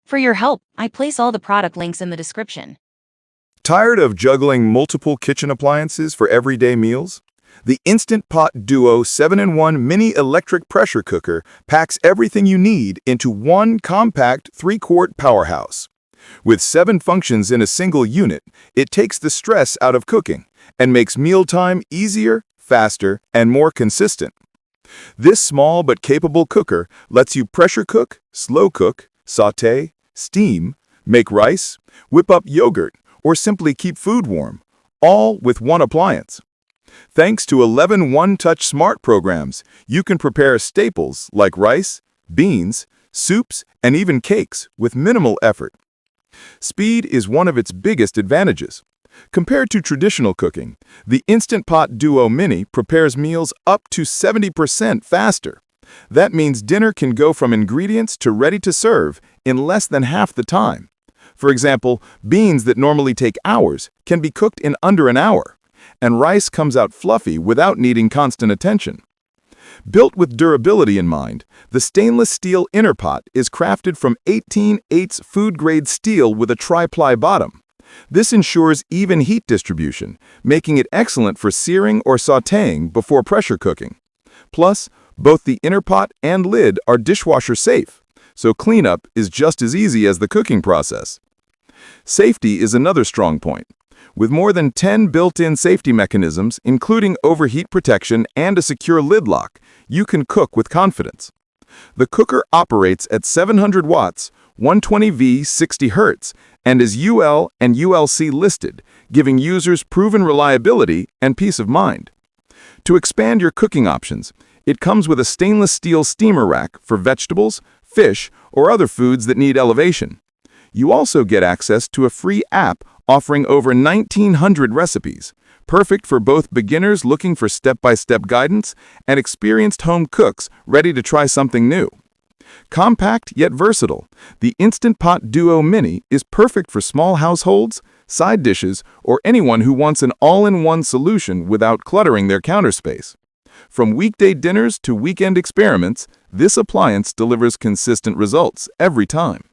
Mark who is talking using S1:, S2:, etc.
S1: For your help, I place all the product links in the description.
S2: Tired of juggling multiple kitchen appliances for everyday meals? The Instant Pot Duo 7-in-1 Mini Electric Pressure Cooker packs everything you need into one compact 3-quart powerhouse. With 7 functions in a single unit, it takes the stress out of cooking and makes mealtime easier, faster, and more consistent. This small but capable cooker lets you pressure cook, slow cook, sauté, steam, make rice, whip up yogurt, or simply keep food warm, all with one appliance. Thanks to 11 one-touch smart programs, you can prepare staples like rice, beans, soups, and even cakes with minimal effort. Speed is one of its biggest advantages. Compared to traditional cooking, the Instant Pot Duo Mini prepares meals up to 70% faster. That means dinner can go from ingredients to ready to serve in less than half the time. For example, beans that normally take hours can be cooked in under an hour, and rice comes out fluffy without needing constant attention. Built with durability in mind, the stainless steel inner pot is crafted from 18/8 food-grade steel with a tri-ply bottom. This ensures even heat distribution, making it excellent for searing or sautéing before pressure cooking. Plus, both the inner pot and lid are dishwasher safe, so cleanup is just as easy as the cooking process. Safety is another strong point. With more than 10 built-in safety mechanisms, including overheat protection and a secure lid lock, you can cook with confidence. The cooker operates at 700 watts, 120V 60 Hz, and is UL and ULC listed, giving users proven reliability and peace of mind. To expand your cooking options, it comes with a stainless steel steamer rack for vegetables, fish, or other foods that need elevation. You also get access to a free app offering over 1,900 recipes, perfect for both beginners looking for step-by-step guidance and experienced home cooks ready to try something new. Compact yet versatile, the Instant Pot Duo Mini is perfect for small households, side dishes, or anyone who wants an all-in-one solution without cluttering their counter space. From weekday dinners to weekend experiments, this appliance delivers consistent results every time.